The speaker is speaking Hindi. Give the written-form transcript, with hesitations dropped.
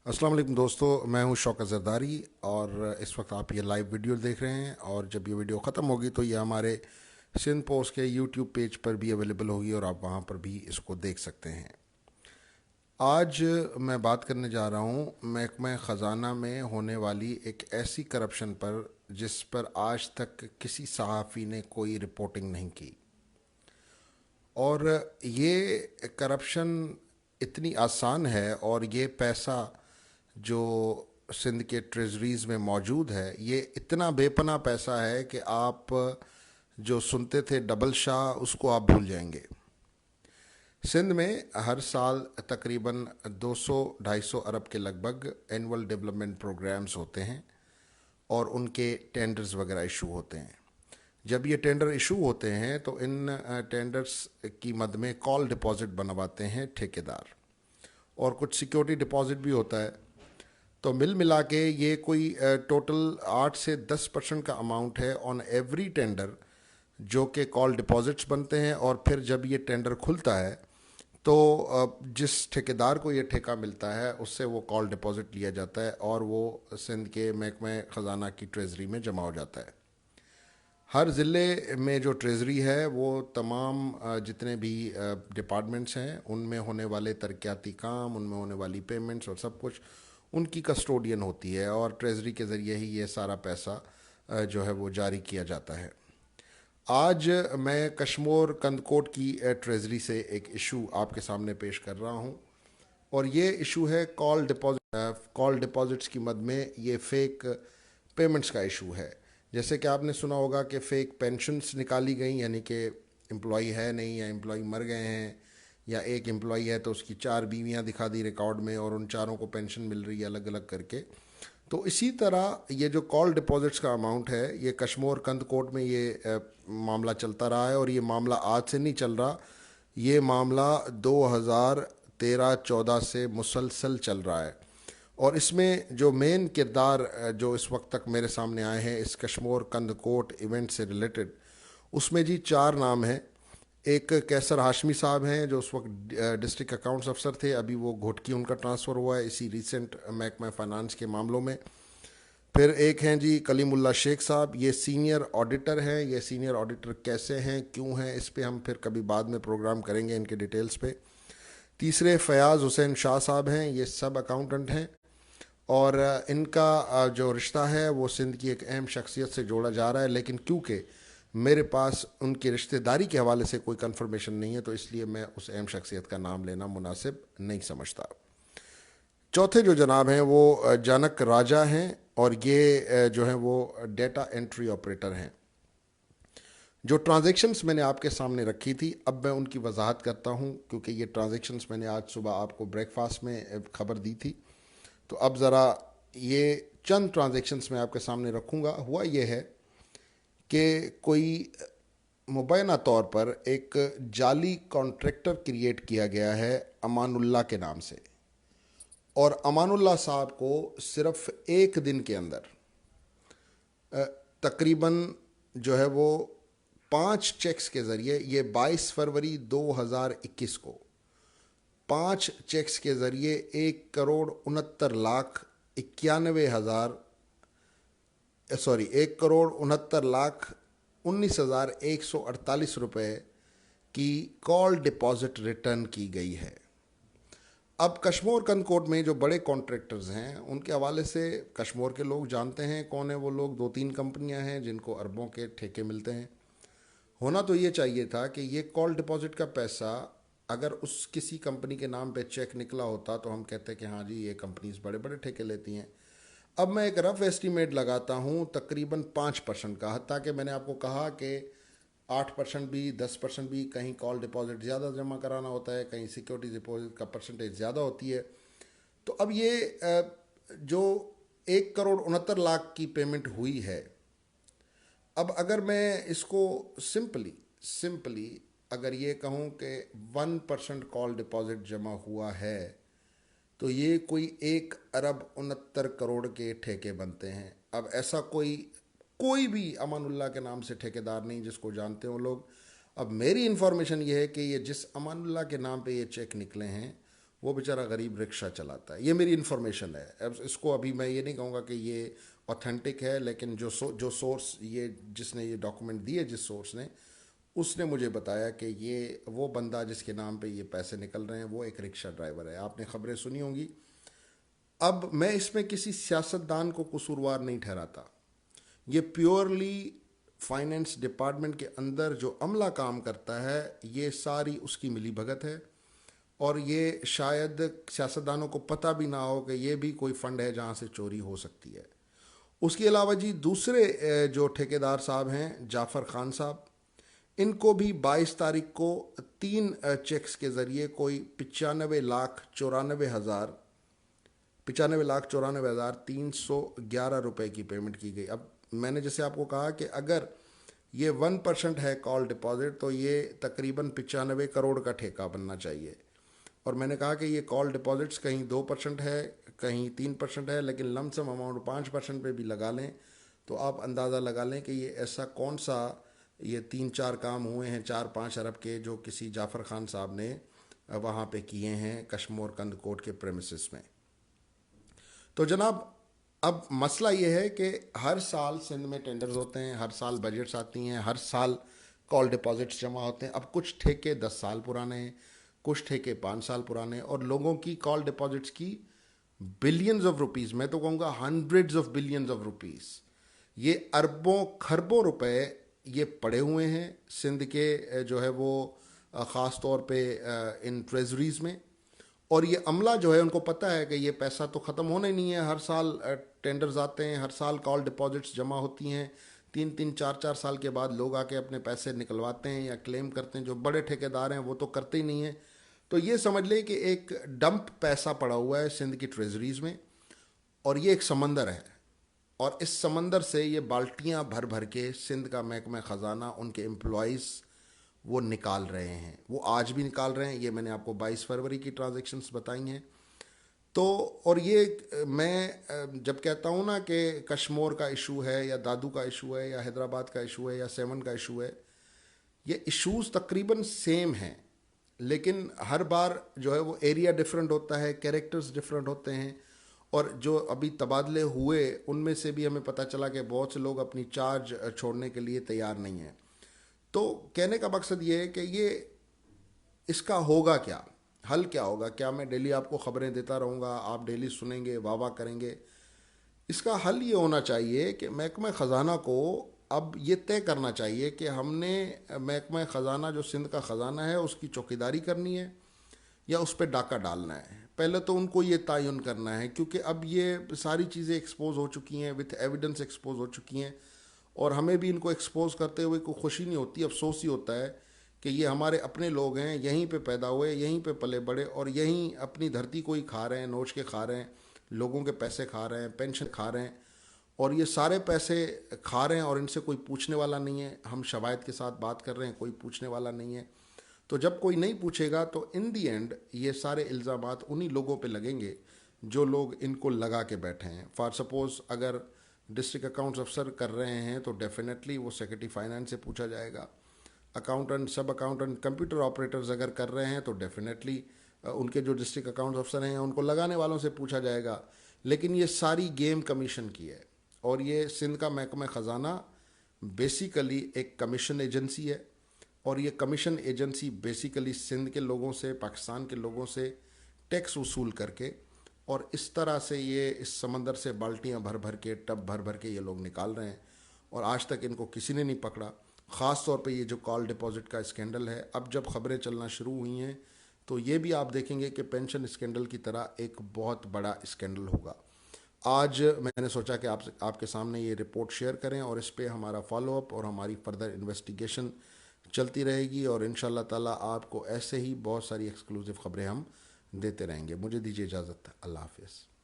अस्सलाम वालेकुम दोस्तों, मैं हूं शौकत ज़रदारी और इस वक्त आप ये लाइव वीडियो देख रहे हैं। और जब ये वीडियो ख़त्म होगी तो ये हमारे सिंध पोस्ट के यूट्यूब पेज पर भी अवेलेबल होगी और आप वहां पर भी इसको देख सकते हैं। आज मैं बात करने जा रहा हूं महकमा ख़जाना में होने वाली एक ऐसी करप्शन पर जिस पर आज तक किसी सहाफ़ी ने कोई रिपोर्टिंग नहीं की। और ये करप्शन इतनी आसान है और ये पैसा जो सिंध के ट्रेजरीज में मौजूद है ये इतना बेपना पैसा है कि आप जो सुनते थे डबल शाह उसको आप भूल जाएंगे। सिंध में हर साल तकरीबन 200-250 अरब के लगभग एनुअल डेवलपमेंट प्रोग्राम्स होते हैं और उनके टेंडर्स वगैरह इशू होते हैं। जब ये टेंडर इशू होते हैं तो इन टेंडर्स की मद में कॉल डिपॉजिट बनवाते हैं ठेकेदार और कुछ सिक्योरिटी डिपॉजिट भी होता है। तो मिल मिला के ये कोई टोटल 8 से 10% का अमाउंट है ऑन एवरी टेंडर जो कि कॉल डिपॉजिट्स बनते हैं। और फिर जब ये टेंडर खुलता है तो जिस ठेकेदार को ये ठेका मिलता है उससे वो कॉल डिपॉजिट लिया जाता है और वो सिंध के महकमे ख़जाना की ट्रेजरी में जमा हो जाता है। हर ज़िले में जो ट्रेजरी है वो तमाम जितने भी डिपार्टमेंट्स हैं उनमें होने वाले तरक्याती काम, उनमें होने वाली पेमेंट्स और सब कुछ उनकी कस्टोडियन होती है और ट्रेजरी के ज़रिए ही ये सारा पैसा जो है वो जारी किया जाता है। आज मैं कश्मोर कंदकोट की ट्रेजरी से एक इशू आपके सामने पेश कर रहा हूँ और ये इशू है कॉल डिपॉजिट्स की मद में ये फेक पेमेंट्स का इशू है। जैसे कि आपने सुना होगा कि फ़ेक पेंशन्स निकाली गई, यानी कि एम्प्लॉई है नहीं या एम्प्लॉई मर गए हैं या एक एम्प्लॉई है तो उसकी 4 बीवियाँ दिखा दी रिकॉर्ड में और उन चारों को पेंशन मिल रही है अलग अलग करके। तो इसी तरह ये जो कॉल डिपॉजिट्स का अमाउंट है ये कश्मोर कंदकोट में ये मामला चलता रहा है और ये मामला आज से नहीं चल रहा, ये मामला 2013-14 से मुसलसल चल रहा है। और इसमें जो मेन किरदार जो इस वक्त तक मेरे सामने आए हैं इस कश्मोर कंदकोट इवेंट से रिलेटेड, उसमें जी 4 नाम हैं। एक कैसर हाशमी साहब हैं जो उस वक्त डिस्ट्रिक्ट अकाउंट्स अफसर थे, अभी वो घोटकी उनका ट्रांसफ़र हुआ है इसी रिसेंट महकमा फ़ाइनेंस के मामलों में। फिर एक हैं जी कलीमुल्ला शेख साहब, ये सीनियर ऑडिटर हैं। ये सीनियर ऑडिटर कैसे हैं, क्यों हैं, इस पे हम फिर कभी बाद में प्रोग्राम करेंगे इनके डिटेल्स पे। तीसरे फ़याज़ हुसैन शाह साहब हैं, ये सब अकाउंटेंट हैं और इनका जो रिश्ता है वो सिंध की एक अहम शख्सियत से जोड़ा जा रहा है, लेकिन क्योंकि मेरे पास उनकी रिश्तेदारी के हवाले से कोई कंफर्मेशन नहीं है तो इसलिए मैं उस अहम शख्सियत का नाम लेना मुनासिब नहीं समझता। चौथे जो जनाब हैं वो जानक राजा हैं और ये जो है वो डेटा एंट्री ऑपरेटर हैं। जो ट्रांजैक्शंस मैंने आपके सामने रखी थी अब मैं उनकी वजाहत करता हूँ, क्योंकि ये ट्रांजैक्शंस मैंने आज सुबह आपको ब्रेकफास्ट में खबर दी थी। तो अब ज़रा ये चंद ट्रांजैक्शंस मैं आपके सामने रखूँगा। हुआ ये है कि कोई मुबैना तौर पर एक जाली कॉन्ट्रैक्टर क्रिएट किया गया है अमानुल्लाह के नाम से और अमानुल्लाह साहब को सिर्फ एक दिन के अंदर तकरीबन जो है वो 5 चेक्स के ज़रिए, ये 22 फरवरी 2021 को 5 चेक्स के ज़रिए 1,69,19,148 रुपए की कॉल डिपॉजिट रिटर्न की गई है। अब कश्मोर कंदकोट में जो बड़े कॉन्ट्रैक्टर्स हैं उनके हवाले से कश्मोर के लोग जानते हैं कौन है वो लोग। 2-3 कंपनियां हैं जिनको अरबों के ठेके मिलते हैं। होना तो ये चाहिए था कि ये कॉल डिपॉजिट का पैसा अगर उस किसी कंपनी के नाम पे चेक निकला होता तो हम कहते कि हाँ जी ये कंपनीज बड़े बड़े ठेके लेती हैं। अब मैं एक रफ एस्टीमेट लगाता हूँ तकरीबन 5% का, हत्ता कि मैंने आपको कहा कि 8% भी 10% भी, कहीं कॉल डिपॉजिट ज़्यादा जमा कराना होता है, कहीं सिक्योरिटी डिपॉजिट का परसेंटेज ज़्यादा होती है। तो अब ये जो 1,69,00,000 की पेमेंट हुई है, अब अगर मैं इसको सिंपली अगर ये कहूँ कि 1% कॉल डिपॉजिट जमा हुआ है तो ये कोई 1 अरब 69 करोड़ के ठेके बनते हैं। अब ऐसा कोई भी अमानुल्लाह के नाम से ठेकेदार नहीं जिसको जानते हो लोग। अब मेरी इन्फॉर्मेशन ये है कि ये जिस अमानुल्लाह के नाम पे ये चेक निकले हैं वो बेचारा गरीब रिक्शा चलाता है। ये मेरी इन्फॉर्मेशन है। अब इसको अभी मैं ये नहीं कहूँगा कि ये ऑथेंटिक है, लेकिन जो सोर्स ये जिसने ये डॉक्यूमेंट दिए, जिस सोर्स ने, उसने मुझे बताया कि ये वो बंदा जिसके नाम पे ये पैसे निकल रहे हैं वो एक रिक्शा ड्राइवर है। आपने खबरें सुनी होंगी। अब मैं इसमें किसी सियासतदान को कसूरवार नहीं ठहराता। ये प्योरली फाइनेंस डिपार्टमेंट के अंदर जो अमला काम करता है, ये सारी उसकी मिली भगत है। और ये शायद सियासतदानों को पता भी ना हो कि ये भी कोई फंड है जहाँ से चोरी हो सकती है। उसके अलावा जी दूसरे जो ठेकेदार साहब हैं, जाफ़र खान साहब, इनको भी 22 तारीख को 3 चेक्स के ज़रिए कोई 95,94,311 रुपए की पेमेंट की गई। अब मैंने जैसे आपको कहा कि अगर ये 1% है कॉल डिपॉजिट, तो ये तकरीबन 95 करोड़ का ठेका बनना चाहिए। और मैंने कहा कि ये कॉल डिपॉजिट्स कहीं 2% है, कहीं 3% है, लेकिन लमसम अमाउंट 5% पे भी लगा लें तो आप अंदाज़ा लगा लें कि ये ऐसा कौन सा ये 3-4 काम हुए हैं 4-5 अरब के, जो किसी जाफ़र खान साहब ने वहाँ पे किए हैं कशमोर कंद कोर्ट के प्रेमिसेस में। तो जनाब, अब मसला ये है कि हर साल सिंध में टेंडर्स होते हैं, हर साल बजट्स आती हैं, हर साल कॉल डिपॉजिट्स जमा होते हैं। अब कुछ ठेके 10 साल पुराने हैं, कुछ ठेके 5 साल पुराने, और लोगों की कॉल डिपॉजिट्स की बिलियंस ऑफ रुपीस, मैं तो कहूँगा hundreds of billions of rupees, ये अरबों खरबों रुपए ये पड़े हुए हैं सिंध के जो है वो ख़ास तौर पे इन ट्रेजरीज में। और ये अमला जो है उनको पता है कि ये पैसा तो ख़त्म होना ही नहीं है। हर साल टेंडर्स आते हैं, हर साल कॉल डिपॉजिट्स जमा होती हैं, 3-3, 4-4 साल के बाद लोग आके अपने पैसे निकलवाते हैं या क्लेम करते हैं। जो बड़े ठेकेदार हैं वो तो करते ही नहीं हैं। तो ये समझ लें कि एक डंप पैसा पड़ा हुआ है सिंध की ट्रेजरीज में, और ये एक समंदर है। और इस समंदर से ये बाल्टियां भर भर के सिंध का महकमा ख़जाना, उनके एम्प्लॉयज़ वो निकाल रहे हैं। वो आज भी निकाल रहे हैं। ये मैंने आपको 22 फरवरी की ट्रांजैक्शंस बताई हैं। तो और ये मैं जब कहता हूँ ना कि कशमोर का इशू है या दादू का इशू है या हैदराबाद का इशू है या सेवन का इशू है, ये इश्यूज़ तकरीबन सेम हैं, लेकिन हर बार जो है वो एरिया डिफरेंट होता है, कैरेक्टर्स डिफरेंट होते हैं। और जो अभी तबादले हुए उनमें से भी हमें पता चला कि बहुत से लोग अपनी चार्ज छोड़ने के लिए तैयार नहीं हैं। तो कहने का मकसद ये है कि ये इसका होगा क्या, हल क्या होगा? क्या मैं डेली आपको खबरें देता रहूँगा, आप डेली सुनेंगे, वाह वाह करेंगे? इसका हल ये होना चाहिए कि महकमा ख़जाना को अब ये तय करना चाहिए कि हमने महकमा ख़जाना जो सिंध का ख़जाना है उसकी चौकीदारी करनी है या उस पर डाका डालना है। पहले तो उनको ये तयन करना है, क्योंकि अब ये सारी चीज़ें एक्सपोज हो चुकी हैं, विथ एविडेंस एक्सपोज हो चुकी हैं। और हमें भी इनको एक्सपोज करते हुए कोई खुशी नहीं होती, अफसोस ही होता है कि ये हमारे अपने लोग हैं, यहीं पे पैदा हुए, यहीं पे पले बड़े, और यहीं अपनी धरती को ही खा रहे हैं, नोच के खा रहे हैं, लोगों के पैसे खा रहे हैं, पेंशन खा रहे हैं, और ये सारे पैसे खा रहे हैं और इनसे कोई पूछने वाला नहीं है। हम शवायद के साथ बात कर रहे हैं, कोई पूछने वाला नहीं है। तो जब कोई नहीं पूछेगा तो इन दी एंड ये सारे इल्ज़ामात उन्हीं लोगों पे लगेंगे जो लोग इनको लगा के बैठे हैं। फॉर सपोज़ अगर डिस्ट्रिक्ट अकाउंट्स अफसर कर रहे हैं तो डेफिनेटली वो सेक्रेटरी फाइनेंस से पूछा जाएगा। अकाउंटेंट, सब अकाउंटेंट, कंप्यूटर ऑपरेटर्स अगर कर रहे हैं तो डेफिनेटली उनके जो डिस्ट्रिक्ट अकाउंट्स अफसर हैं उनको लगाने वालों से पूछा जाएगा। लेकिन ये सारी गेम कमीशन की है, और ये सिंध का महकमा ख़जाना बेसिकली एक कमीशन एजेंसी है। और ये कमीशन एजेंसी बेसिकली सिंध के लोगों से, पाकिस्तान के लोगों से टैक्स वसूल करके, और इस तरह से ये इस समंदर से बाल्टियां भर भर के, टब भर भर के ये लोग निकाल रहे हैं। और आज तक इनको किसी ने नहीं पकड़ा। ख़ास तौर पे ये जो कॉल डिपॉजिट का स्कैंडल है, अब जब खबरें चलना शुरू हुई हैं तो ये भी आप देखेंगे कि पेंशन स्कैंडल की तरह एक बहुत बड़ा स्कैंडल होगा। आज मैंने सोचा कि आपके सामने ये रिपोर्ट शेयर करें, और इस पे हमारा फॉलोअप और हमारी फर्दर इन्वेस्टिगेशन चलती रहेगी। और इंशाल्लाह ताला आपको ऐसे ही बहुत सारी एक्सक्लूसिव खबरें हम देते रहेंगे। मुझे दीजिए इजाज़त। अल्लाह हाफिज़।